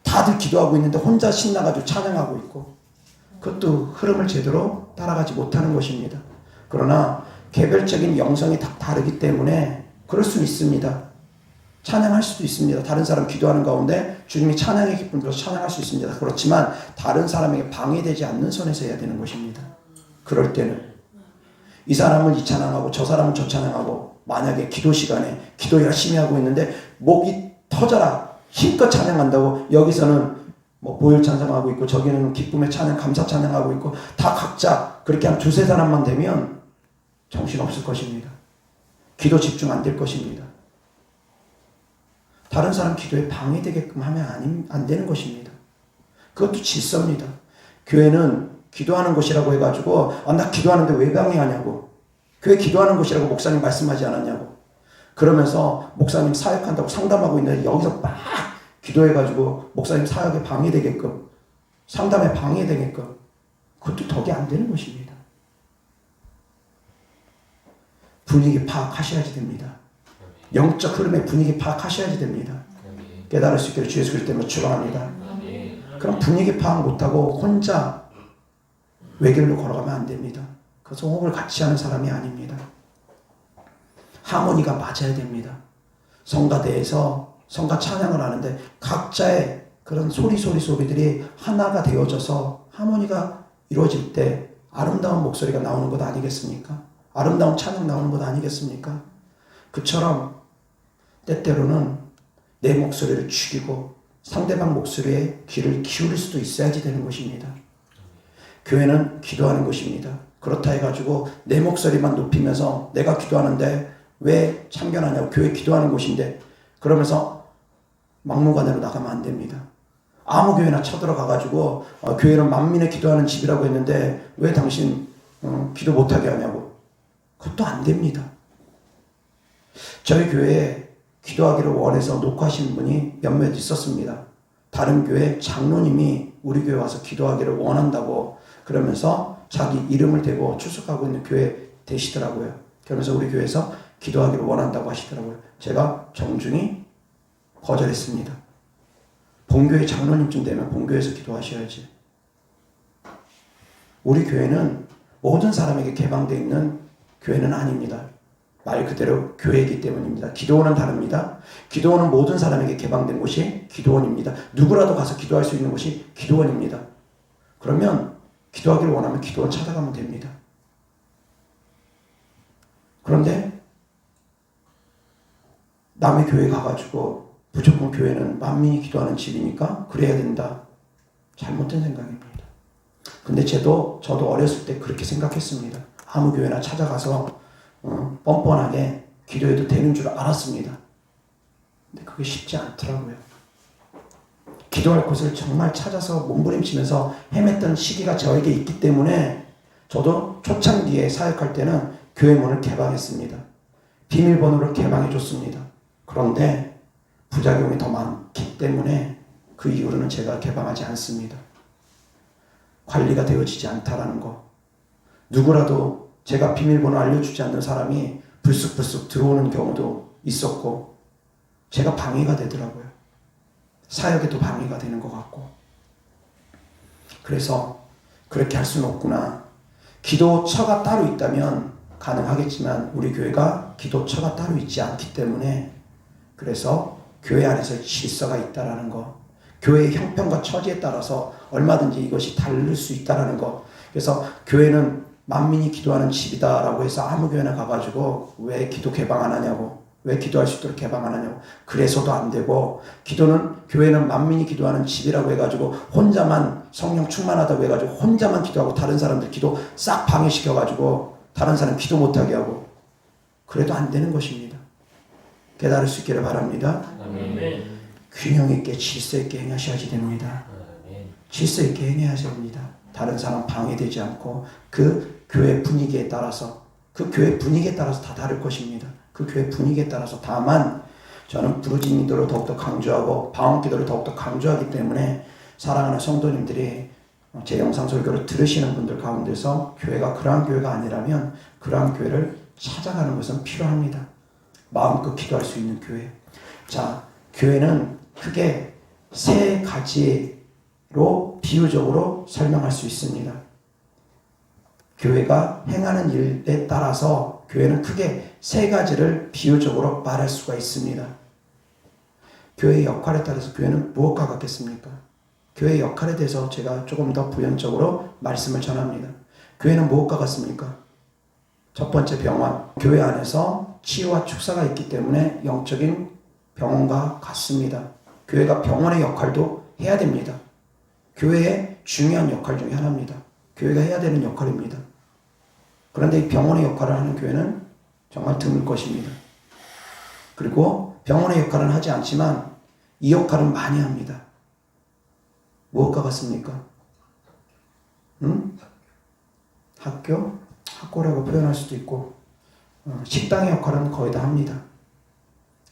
다들 기도하고 있는데 혼자 신나가지고 찬양하고 있고 그것도 흐름을 제대로 따라가지 못하는 것입니다. 그러나 개별적인 영성이 다 다르기 때문에 그럴 수 있습니다. 찬양할 수도 있습니다. 다른 사람 기도하는 가운데 주님이 찬양의 기쁨을 빌어서 찬양할 수 있습니다. 그렇지만 다른 사람에게 방해되지 않는 선에서 해야 되는 것입니다. 그럴 때는 이 사람은 이 찬양하고 저 사람은 저 찬양하고 만약에 기도 시간에 기도 열심히 하고 있는데 목이 터져라 힘껏 찬양한다고 여기서는 뭐 보혈 찬양하고 있고 저기는 기쁨의 찬양 감사 찬양하고 있고 다 각자 그렇게 한 두세 사람만 되면 정신없을 것입니다. 기도 집중 안 될 것입니다. 다른 사람 기도에 방해되게끔 하면 안 되는 것입니다. 그것도 질서입니다. 교회는 기도하는 곳이라고 해가지고 나 기도하는데 왜 방해하냐고 교회 기도하는 곳이라고 목사님 말씀하지 않았냐고 그러면서 목사님 사역한다고 상담하고 있는데 여기서 막 기도해가지고 목사님 사역에 방해되게끔 상담에 방해되게끔 그것도 덕이 안 되는 것입니다. 분위기 파악하셔야지 됩니다. 영적 흐름의 분위기 파악하셔야지 됩니다. 깨달을 수 있기를 주 예수 그리스도 때문에 축원합니다. 그럼 분위기 파악 못하고 혼자 외길로 걸어가면 안 됩니다. 그래서 호흡을 같이 하는 사람이 아닙니다. 하모니가 맞아야 됩니다. 성가대에서 성가 찬양을 하는데 각자의 그런 소리들이 하나가 되어져서 하모니가 이루어질 때 아름다운 목소리가 나오는 것 아니겠습니까? 아름다운 찬양 나오는 것 아니겠습니까? 그처럼 때때로는 내 목소리를 죽이고 상대방 목소리에 귀를 기울일 수도 있어야지 되는 것입니다. 교회는 기도하는 것입니다. 그렇다 해가지고 내 목소리만 높이면서 내가 기도하는데 왜 참견하냐고 교회 기도하는 곳인데 그러면서 막무가내로 나가면 안 됩니다. 아무 교회나 쳐들어가가지고 교회는 만민의 기도하는 집이라고 했는데 왜 당신 기도 못하게 하냐고 그것도 안 됩니다. 저희 교회에 기도하기를 원해서 녹화하신 분이 몇몇 있었습니다. 다른 교회 장로님이 우리 교회 와서 기도하기를 원한다고 그러면서 자기 이름을 대고 출석하고 있는 교회 되시더라고요. 그러면서 우리 교회에서 기도하기를 원한다고 하시더라고요. 제가 정중히 거절했습니다. 본교회 장로님쯤 되면 본교회에서 기도하셔야지. 우리 교회는 모든 사람에게 개방되어 있는 교회는 아닙니다. 말 그대로 교회이기 때문입니다. 기도원은 다릅니다. 기도원은 모든 사람에게 개방된 곳이 기도원입니다. 누구라도 가서 기도할 수 있는 곳이 기도원입니다. 그러면 기도하기를 원하면 기도원 찾아가면 됩니다. 그런데 남의 교회 가가지고 무조건 교회는 만민이 기도하는 집이니까 그래야 된다. 잘못된 생각입니다. 근데 저도 어렸을 때 그렇게 생각했습니다. 아무 교회나 찾아가서 뻔뻔하게 기도해도 되는 줄 알았습니다. 근데 그게 쉽지 않더라고요. 기도할 곳을 정말 찾아서 몸부림치면서 헤맸던 시기가 저에게 있기 때문에 저도 초창기에 사역할 때는 교회 문을 개방했습니다. 비밀번호를 개방해 줬습니다. 그런데 부작용이 더 많기 때문에 그 이후로는 제가 개방하지 않습니다. 관리가 되어지지 않다라는 거. 누구라도 제가 비밀번호 알려주지 않는 사람이 불쑥불쑥 들어오는 경우도 있었고 제가 방해가 되더라고요. 사역에도 방해가 되는 것 같고. 그래서 그렇게 할 수는 없구나. 기도처가 따로 있다면 가능하겠지만 우리 교회가 기도처가 따로 있지 않기 때문에 그래서 교회 안에서 질서가 있다라는 거. 교회의 형편과 처지에 따라서 얼마든지 이것이 다를 수 있다라는 거. 그래서 교회는 만민이 기도하는 집이다라고 해서 아무 교회나 가가지고 왜 기도 개방 안 하냐고, 왜 기도할 수 있도록 개방 안 하냐고. 그래서도 안 되고, 교회는 만민이 기도하는 집이라고 해가지고 혼자만 성령 충만하다고 해가지고 혼자만 기도하고 다른 사람들 기도 싹 방해시켜가지고 다른 사람 기도 못하게 하고 그래도 안 되는 것입니다. 깨달을 수 있기를 바랍니다. 아멘. 균형 있게 질서 있게 행하셔야지 됩니다. 질서 있게 행해야 됩니다. 다른 사람 방해되지 않고 그 교회 분위기에 따라서 다 다를 것입니다. 그 교회 분위기에 따라서. 다만 저는 부르짖는 기도를 더욱더 강조하고 방언 기도를 더욱더 강조하기 때문에 사랑하는 성도님들이 제 영상 설교를 들으시는 분들 가운데서 교회가 그러한 교회가 아니라면 그러한 교회를 찾아가는 것은 필요합니다. 마음껏 기도할 수 있는 교회. 자, 교회는 크게 세 가지로 비유적으로 설명할 수 있습니다. 교회가 행하는 일에 따라서 교회는 크게 세 가지를 비유적으로 말할 수가 있습니다. 교회의 역할에 따라서 교회는 무엇과 같겠습니까? 교회의 역할에 대해서 제가 조금 더 부연적으로 말씀을 전합니다. 교회는 무엇과 같습니까? 첫 번째 병원. 교회 안에서 치유와 축사가 있기 때문에 영적인 병원과 같습니다. 교회가 병원의 역할도 해야 됩니다. 교회의 중요한 역할 중에 하나입니다. 교회가 해야 되는 역할입니다. 그런데 이 병원의 역할을 하는 교회는 정말 드물 것입니다. 그리고 병원의 역할은 하지 않지만 이 역할은 많이 합니다. 무엇과 같습니까? 학교? 학교라고 표현할 수도 있고 식당의 역할은 거의 다 합니다.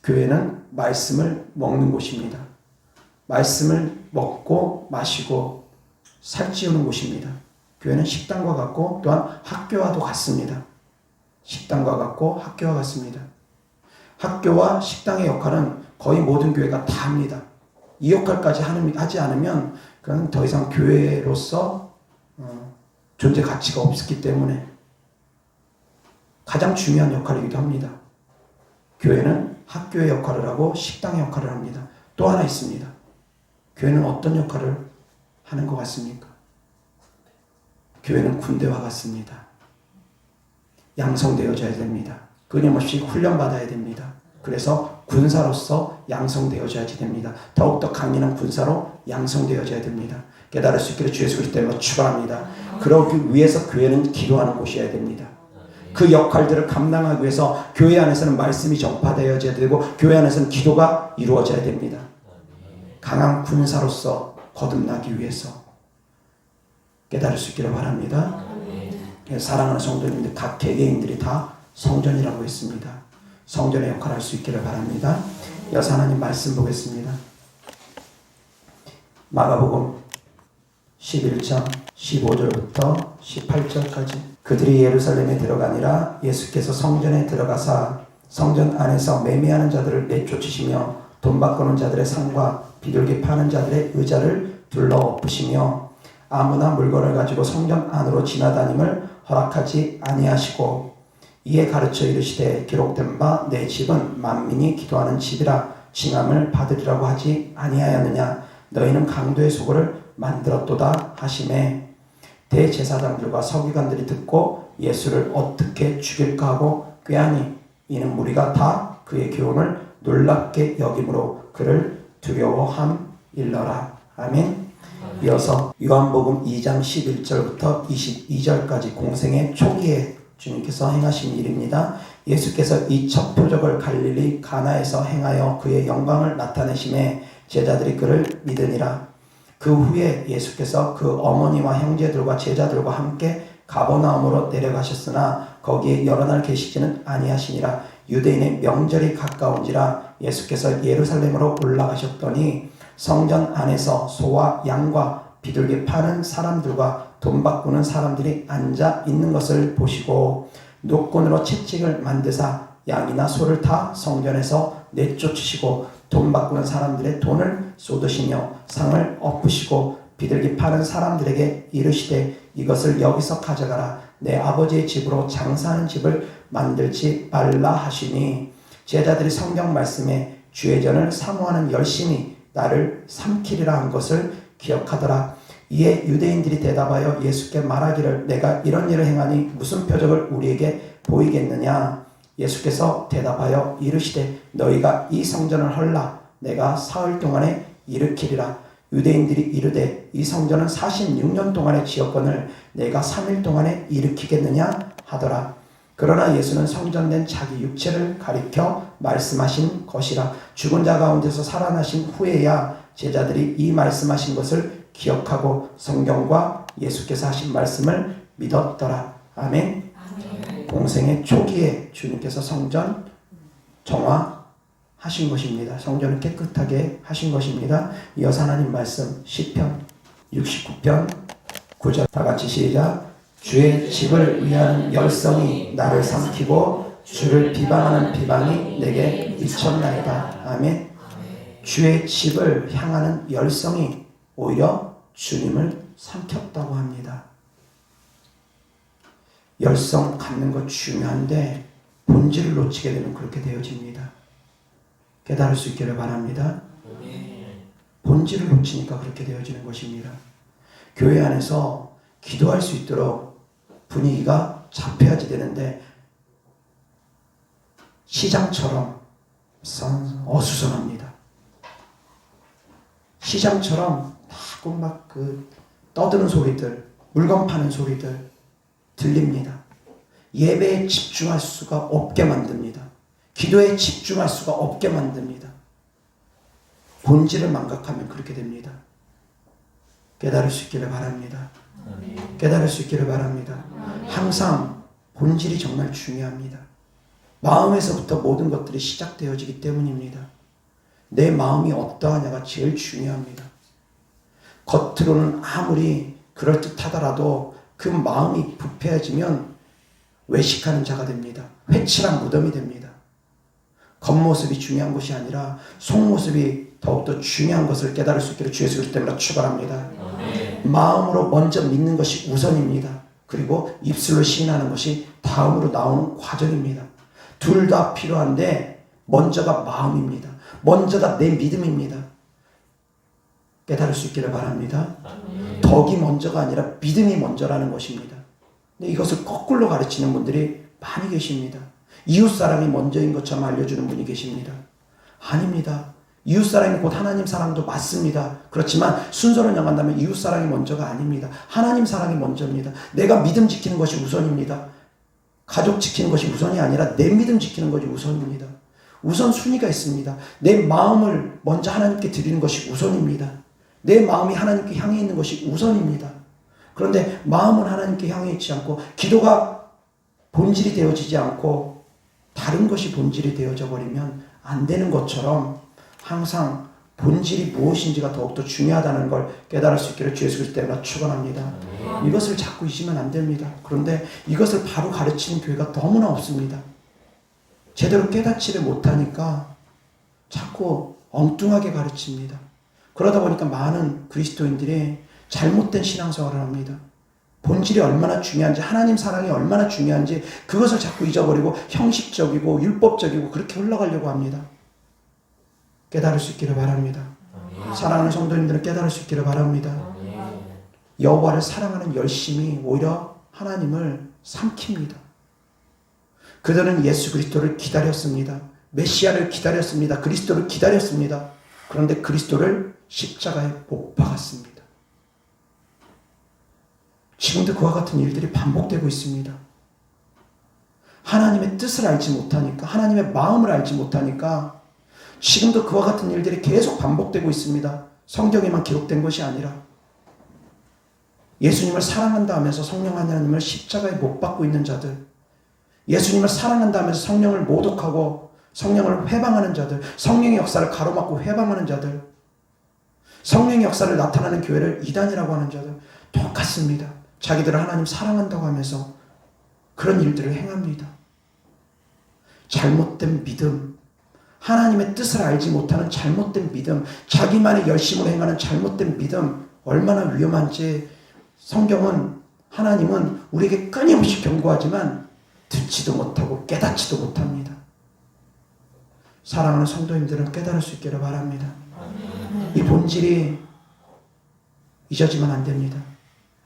교회는 말씀을 먹는 곳입니다. 말씀을 먹고 마시고 살찌우는 곳입니다. 교회는 식당과 같고 또한 학교와도 같습니다. 식당과 같고 학교와 같습니다. 학교와 식당의 역할은 거의 모든 교회가 다 합니다. 이 역할까지 하지 않으면 그건 더 이상 교회로서 존재 가치가 없기 때문에 가장 중요한 역할이기도 합니다. 교회는 학교의 역할을 하고 식당의 역할을 합니다. 또 하나 있습니다. 교회는 어떤 역할을 하는 것 같습니까? 교회는 군대와 같습니다. 양성되어져야 됩니다. 끊임없이 훈련받아야 됩니다. 그래서 군사로서 양성되어져야지 됩니다. 더욱더 강인한 군사로 양성되어져야 됩니다. 깨달을 수 있기를 주 예수 그리스도 이름으로 축원합니다. 그러기 위해서 교회는 기도하는 곳이어야 됩니다. 그 역할들을 감당하기 위해서 교회 안에서는 말씀이 전파되어져야 되고 교회 안에서는 기도가 이루어져야 됩니다. 강한 군사로서 거듭나기 위해서 깨달을 수 있기를 바랍니다. 사랑하는 성도님들 각 개개인들이 다 성전이라고 했습니다. 성전의 역할을 할 수 있기를 바랍니다. 여사 하나님 말씀 보겠습니다. 마가복음 11장 15절부터 18절까지. 그들이 예루살렘에 들어가니라 예수께서 성전에 들어가사 성전 안에서 매매하는 자들을 내쫓으시며 돈 바꾸는 자들의 상과 비둘기 파는 자들의 의자를 둘러 엎으시며 아무나 물건을 가지고 성전 안으로 지나다님을 허락하지 아니하시고 이에 가르쳐 이르시되 기록된 바 내 집은 만민이 기도하는 집이라 칭함을 받으리라고 하지 아니하였느냐. 너희는 강도의 소굴을 만들었도다 하시매 대제사장들과 서기관들이 듣고 예수를 어떻게 죽일까 하고 꾀하니 이는 무리가 다 그의 교훈을 놀랍게 여김으로 그를 두려워함일러라. 아멘. 이어서 요한복음 2장 11절부터 22절까지 공생의 초기에 주님께서 행하신 일입니다. 예수께서 이 첫 표적을 갈릴리 가나에서 행하여 그의 영광을 나타내심에 제자들이 그를 믿으니라. 그 후에 예수께서 그 어머니와 형제들과 제자들과 함께 가버나움으로 내려가셨으나 거기에 여러 날 계시지는 아니하시니라. 유대인의 명절이 가까운지라 예수께서 예루살렘으로 올라가셨더니 성전 안에서 소와 양과 비둘기 파는 사람들과 돈 바꾸는 사람들이 앉아 있는 것을 보시고 노끈으로 채찍을 만드사 양이나 소를 타 성전에서 내쫓으시고 돈 바꾸는 사람들의 돈을 쏟으시며 상을 엎으시고 비둘기 파는 사람들에게 이르시되 이것을 여기서 가져가라. 내 아버지의 집으로 장사하는 집을 만들지 말라 하시니 제자들이 성경 말씀에 주의 전을 사모하는 열심히 나를 삼키리라 한 것을 기억하더라. 이에 유대인들이 대답하여 예수께 말하기를 내가 이런 일을 행하니 무슨 표적을 우리에게 보이겠느냐. 예수께서 대답하여 이르시되 너희가 이 성전을 헐라 내가 사흘 동안에 일으키리라. 유대인들이 이르되 이 성전은 46년 동안에 지었거늘 내가 3일 동안에 일으키겠느냐 하더라. 그러나 예수는 성전된 자기 육체를 가리켜 말씀하신 것이라. 죽은 자 가운데서 살아나신 후에야 제자들이 이 말씀하신 것을 기억하고 성경과 예수께서 하신 말씀을 믿었더라. 아멘. 공생의 초기에 주님께서 성전 정화하신 것입니다. 성전을 깨끗하게 하신 것입니다. 이어서 하나님 말씀 시편 69편 9절 다 같이 시작. 주의 집을 위하는 열성이 나를 삼키고 주를 비방하는 비방이 내게 미쳤나이다. 아멘. 주의 집을 향하는 열성이 오히려 주님을 삼켰다고 합니다. 열성 갖는 것 중요한데 본질을 놓치게 되면 그렇게 되어집니다. 깨달을 수 있기를 바랍니다. 본질을 놓치니까 그렇게 되어지는 것입니다. 교회 안에서 기도할 수 있도록 분위기가 잡혀야지 되는데 시장처럼 어수선합니다. 시장처럼 자꾸 막 떠드는 소리들, 물건 파는 소리들 들립니다. 예배에 집중할 수가 없게 만듭니다. 기도에 집중할 수가 없게 만듭니다. 본질을 망각하면 그렇게 됩니다. 깨달을 수 있기를 바랍니다. 깨달을 수 있기를 바랍니다. 항상 본질이 정말 중요합니다. 마음에서부터 모든 것들이 시작되어지기 때문입니다. 내 마음이 어떠하냐가 제일 중요합니다. 겉으로는 아무리 그럴듯하더라도 그 마음이 부패해지면 외식하는 자가 됩니다. 회칠한 무덤이 됩니다. 겉모습이 중요한 것이 아니라 속모습이 더욱더 중요한 것을 깨달을 수 있기를 주 예수 그리스도 때문에 축원합니다. 마음으로 먼저 믿는 것이 우선입니다. 그리고 입술로 시인하는 것이 다음으로 나오는 과정입니다. 둘 다 필요한데 먼저가 마음입니다. 먼저가 내 믿음입니다. 깨달을 수 있기를 바랍니다. 덕이 먼저가 아니라 믿음이 먼저라는 것입니다. 근데 이것을 거꾸로 가르치는 분들이 많이 계십니다. 이웃사랑이 먼저인 것처럼 알려주는 분이 계십니다. 아닙니다. 이웃사랑이 곧 하나님 사랑도 맞습니다. 그렇지만 순서를 정한다면 이웃사랑이 먼저가 아닙니다. 하나님 사랑이 먼저입니다. 내가 믿음 지키는 것이 우선입니다. 가족 지키는 것이 우선이 아니라 내 믿음 지키는 것이 우선입니다. 우선 순위가 있습니다. 내 마음을 먼저 하나님께 드리는 것이 우선입니다. 내 마음이 하나님께 향해 있는 것이 우선입니다. 그런데 마음은 하나님께 향해 있지 않고 기도가 본질이 되어지지 않고 다른 것이 본질이 되어져 버리면 안 되는 것처럼 항상 본질이 무엇인지가 더욱더 중요하다는 걸 깨달을 수 있기를 주 예수 그리스도 때문에 축원합니다. 이것을 자꾸 잊으면 안 됩니다. 그런데 이것을 바로 가르치는 교회가 너무나 없습니다. 제대로 깨닫지를 못하니까 자꾸 엉뚱하게 가르칩니다. 그러다 보니까 많은 그리스도인들이 잘못된 신앙생활을 합니다. 본질이 얼마나 중요한지, 하나님 사랑이 얼마나 중요한지 그것을 자꾸 잊어버리고 형식적이고 율법적이고 그렇게 흘러가려고 합니다. 깨달을 수 있기를 바랍니다. 사랑하는 성도님들은 깨달을 수 있기를 바랍니다. 여호와를 사랑하는 열심이 오히려 하나님을 삼킵니다. 그들은 예수 그리스도를 기다렸습니다. 메시아를 기다렸습니다. 그리스도를 기다렸습니다. 그런데 그리스도를 십자가에 못 박았습니다. 지금도 그와 같은 일들이 반복되고 있습니다. 하나님의 뜻을 알지 못하니까, 하나님의 마음을 알지 못하니까 지금도 그와 같은 일들이 계속 반복되고 있습니다. 성경에만 기록된 것이 아니라 예수님을 사랑한다 하면서 성령 하나님을 십자가에 못 박고 있는 자들, 예수님을 사랑한다 하면서 성령을 모독하고 성령을 회방하는 자들, 성령의 역사를 가로막고 회방하는 자들, 성령의 역사를 나타나는 교회를 이단이라고 하는 자들 똑같습니다. 자기들을 하나님 사랑한다고 하면서 그런 일들을 행합니다. 잘못된 믿음, 하나님의 뜻을 알지 못하는 잘못된 믿음, 자기만의 열심으로 행하는 잘못된 믿음, 얼마나 위험한지 성경은, 하나님은 우리에게 끊임없이 경고하지만 듣지도 못하고 깨닫지도 못합니다. 사랑하는 성도님들은 깨달을 수 있기를 바랍니다. 이 본질이 잊어지면 안 됩니다.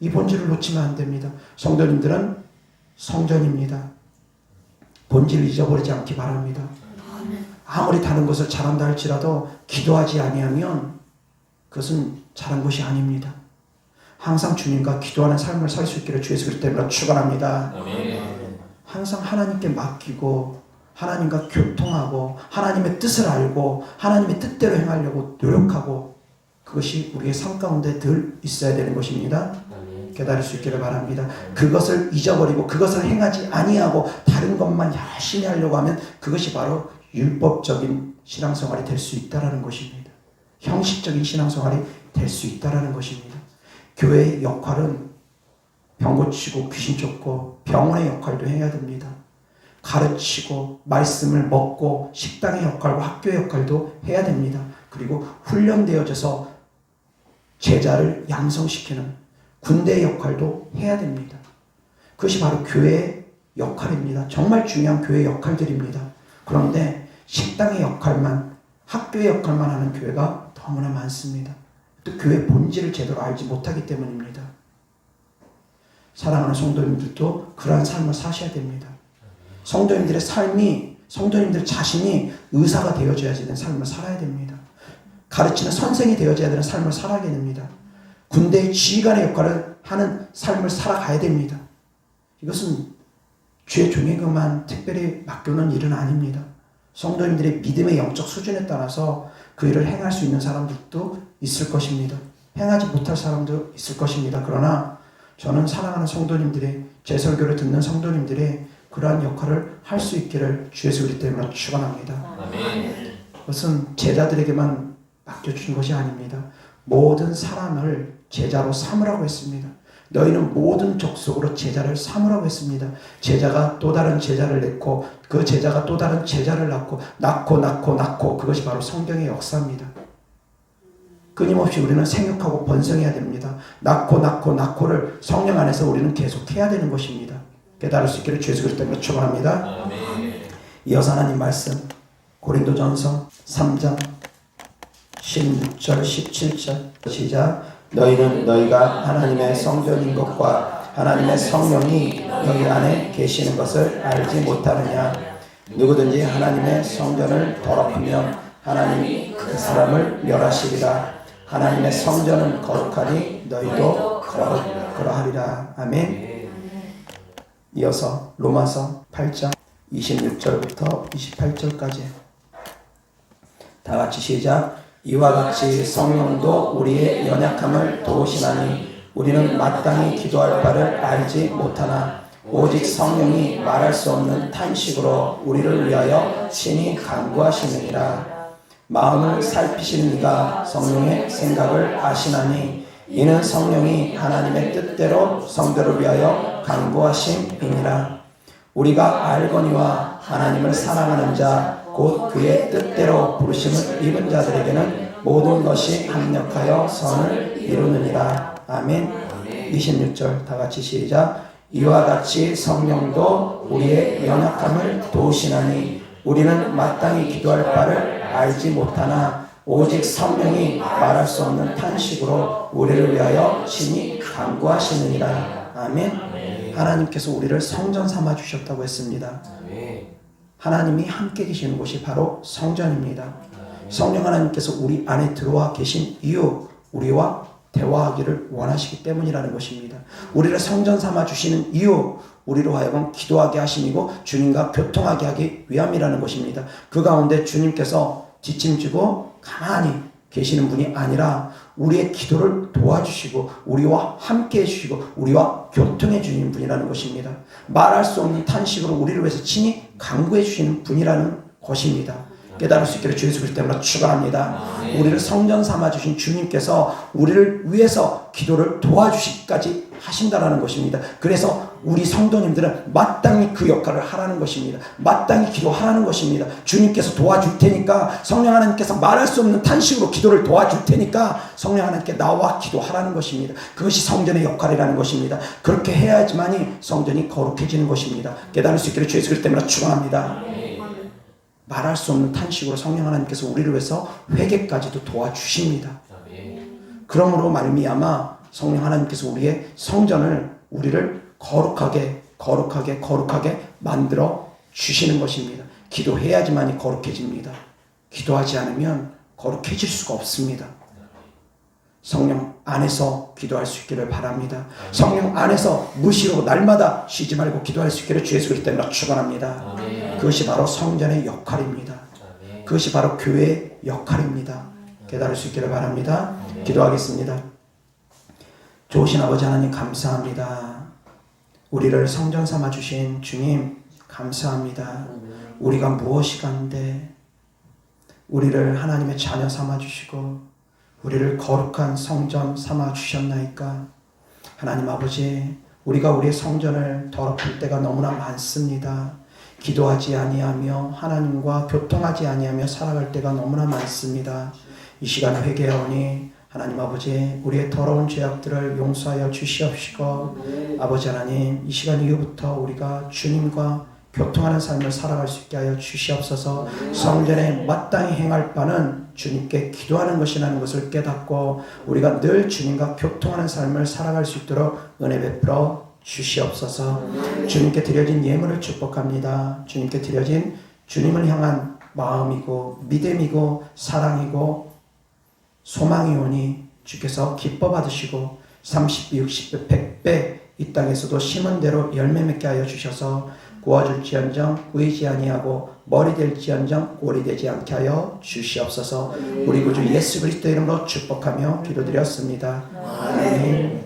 이 본질을 놓치면 안 됩니다. 성도님들은 성전입니다. 본질을 잊어버리지 않기 바랍니다. 아무리 다른 것을 잘한다 할지라도 기도하지 아니하면 그것은 잘한 것이 아닙니다. 항상 주님과 기도하는 삶을 살 수 있기를 주 예수 그리스도 이름으로 축원합니다. 항상 하나님께 맡기고 하나님과 교통하고 하나님의 뜻을 알고 하나님의 뜻대로 행하려고 노력하고, 그것이 우리의 삶 가운데 늘 있어야 되는 것입니다. 깨달을 수 있기를 바랍니다. 그것을 잊어버리고 그것을 행하지 아니하고 다른 것만 열심히 하려고 하면 그것이 바로 율법적인 신앙생활이 될 수 있다는 것입니다. 형식적인 신앙생활이 될 수 있다는 것입니다. 교회의 역할은 병 고치고 귀신 쫓고 병원의 역할도 해야 됩니다. 가르치고 말씀을 먹고 식당의 역할과 학교의 역할도 해야 됩니다. 그리고 훈련되어져서 제자를 양성시키는 군대의 역할도 해야 됩니다. 그것이 바로 교회의 역할입니다. 정말 중요한 교회의 역할들입니다. 그런데 식당의 역할만, 학교의 역할만 하는 교회가 너무나 많습니다. 또 교회 본질을 제대로 알지 못하기 때문입니다. 사랑하는 성도님들도 그러한 삶을 사셔야 됩니다. 성도님들의 삶이, 성도님들 자신이 의사가 되어져야 되는 삶을 살아야 됩니다. 가르치는 선생이 되어져야 되는 삶을 살아야 됩니다. 군대의 지휘관의 역할을 하는 삶을 살아가야 됩니다. 이것은 주의 종에게만 특별히 맡겨놓은 일은 아닙니다. 성도님들의 믿음의 영적 수준에 따라서 그 일을 행할 수 있는 사람들도 있을 것입니다. 행하지 못할 사람도 있을 것입니다. 그러나 저는 사랑하는 성도님들이, 제 설교를 듣는 성도님들이 그러한 역할을 할 수 있기를 주 예수 그리스도 이름으로 축원합니다. 그것은 제자들에게만 맡겨준 것이 아닙니다. 모든 사람을 제자로 삼으라고 했습니다. 너희는 모든 족속으로 제자를 삼으라고 했습니다. 제자가 또 다른 제자를 낳고 그 제자가 또 다른 제자를 낳고 그것이 바로 성경의 역사입니다. 끊임없이 우리는 생육하고 번성해야 됩니다. 낳고를 성령 안에서 우리는 계속해야 되는 것입니다. 깨달을 수 있기를 주 예수 그리스도 이름으로 축원합니다. 이어서 하나님 말씀 고린도전서 3장 16절 17절 시작. 너희는 너희가 하나님의 성전인 것과 하나님의 성령이 너희 안에 계시는 것을 알지 못하느냐. 누구든지 하나님의 성전을 더럽히면 하나님이 그 사람을 멸하시리라. 하나님의 성전은 거룩하니 너희도 그러하리라. 아멘. 이어서 로마서 8장 26절부터 28절까지 다 같이 시작. 이와 같이 성령도 우리의 연약함을 도우시나니 우리는 마땅히 기도할 바를 알지 못하나 오직 성령이 말할 수 없는 탄식으로 우리를 위하여 친히 간구하시느니라. 마음을 살피시는 이가 성령의 생각을 아시나니 이는 성령이 하나님의 뜻대로 성도를 위하여 간구하심이니라. 우리가 알거니와 하나님을 사랑하는 자 곧 그의 뜻대로 부르심을 입은 자들에게는 모든 것이 합력하여 선을 이루느니라. 아멘. 26절 다 같이 시작. 이와 같이 성령도 우리의 연약함을 도우시나니 우리는 마땅히 기도할 바를 알지 못하나 오직 성령이 말할 수 없는 탄식으로 우리를 위하여 친히 간구하시느니라. 아멘. 하나님께서 우리를 성전 삼아 주셨다고 했습니다. 하나님이 함께 계시는 곳이 바로 성전입니다. 성령 하나님께서 우리 안에 들어와 계신 이유, 우리와 대화하기를 원하시기 때문이라는 것입니다. 우리를 성전 삼아 주시는 이유, 우리로 하여금 기도하게 하심이고 주님과 교통하게 하기 위함이라는 것입니다. 그 가운데 주님께서 뒷짐지고 가만히 계시는 분이 아니라 우리의 기도를 도와주시고 우리와 함께 해주시고 우리와 교통해 주시는 분이라는 것입니다. 말할 수 없는 탄식으로 우리를 위해서 친히 간구해 주시는 분이라는 것입니다. 깨달을 수 있기를 주 예수 그리스도 때문에 축원합니다. 우리를 성전 삼아 주신 주님께서 우리를 위해서 기도를 도와주시기까지 하신다라는 것입니다. 그래서 우리 성도님들은 마땅히 그 역할을 하라는 것입니다. 마땅히 기도하라는 것입니다. 주님께서 도와줄 테니까, 성령 하나님께서 말할 수 없는 탄식으로 기도를 도와줄 테니까 성령 하나님께 나와 기도하라는 것입니다. 그것이 성전의 역할이라는 것입니다. 그렇게 해야지만이 성전이 거룩해지는 것입니다. 깨달을 수 있기를 주 예수 그리스도 때문에 축원합니다. 말할 수 없는 탄식으로 성령 하나님께서 우리를 위해서 회개까지도 도와주십니다. 그러므로 말미암아 성령 하나님께서 우리의 성전을, 우리를 거룩하게 만들어 주시는 것입니다. 기도해야지만이 거룩해집니다. 기도하지 않으면 거룩해질 수가 없습니다. 성령 안에서 기도할 수 있기를 바랍니다. 성령 안에서 무시로 날마다 쉬지 말고 기도할 수 있기를 주 예수 그리스도 때문에 축원합니다. 그것이 바로 성전의 역할입니다. 그것이 바로 교회의 역할입니다. 깨달을 수 있기를 바랍니다. 기도하겠습니다. 좋으신 아버지 하나님 감사합니다. 우리를 성전 삼아 주신 주님 감사합니다. 우리가 무엇이 간데 우리를 하나님의 자녀 삼아 주시고 우리를 거룩한 성전 삼아 주셨나이까. 하나님 아버지, 우리가 우리의 성전을 더럽힐 때가 너무나 많습니다. 기도하지 아니하며 하나님과 교통하지 아니하며 살아갈 때가 너무나 많습니다. 이 시간 회개하오니 하나님 아버지, 우리의 더러운 죄악들을 용서하여 주시옵시고, 아버지 하나님, 이 시간 이후부터 우리가 주님과 교통하는 삶을 살아갈 수 있게 하여 주시옵소서. 성전에 마땅히 행할 바는 주님께 기도하는 것이라는 것을 깨닫고 우리가 늘 주님과 교통하는 삶을 살아갈 수 있도록 은혜 베풀어 주시옵소서. 주님께 드려진 예물을 축복합니다. 주님께 드려진 주님을 향한 마음이고 믿음이고 사랑이고 소망이오니 주께서 기뻐 받으시고 30배, 60배, 100배 이 땅에서도 심은 대로 열매 맺게 하여 주셔서 구워줄지언정 구이지 아니하고 머리 될지언정 꼴이 되지 않게 하여 주시옵소서. 우리 구주 예수 그리스도 이름으로 축복하며 기도드렸습니다. 아멘.